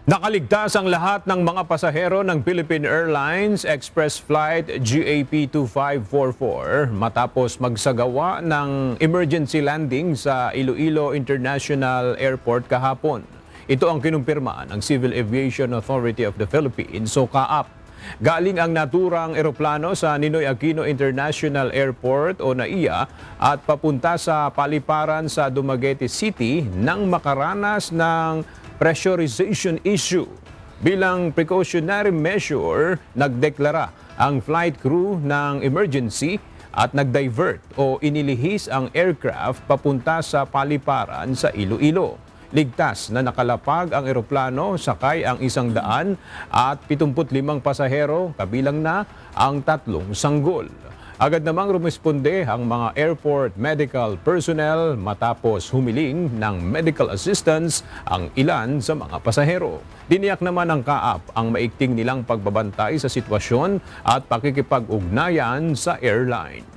Nakaligtas ang lahat ng mga pasahero ng Philippine Airlines Express Flight GAP 2544 matapos magsagawa ng emergency landing sa Iloilo International Airport kahapon. Ito ang kinumpirma ng Civil Aviation Authority of the Philippines o CAAP. Galing ang naturang eroplano sa Ninoy Aquino International Airport o NAIA at papunta sa paliparan sa Dumaguete City nang makaranas ng pressurization issue. Bilang precautionary measure, nagdeklara ang flight crew ng emergency at nagdivert o inilihis ang aircraft papunta sa paliparan sa Iloilo. Ligtas na nakalapag ang eroplano, sakay ang 175 pasahero, kabilang na ang 3 sanggol. Agad namang rumisponde ang mga airport medical personnel matapos humiling ng medical assistance ang ilan sa mga pasahero. Diniyak naman ng CAAP ang maigting nilang pagbabantay sa sitwasyon at pakikipag-ugnayan sa airline.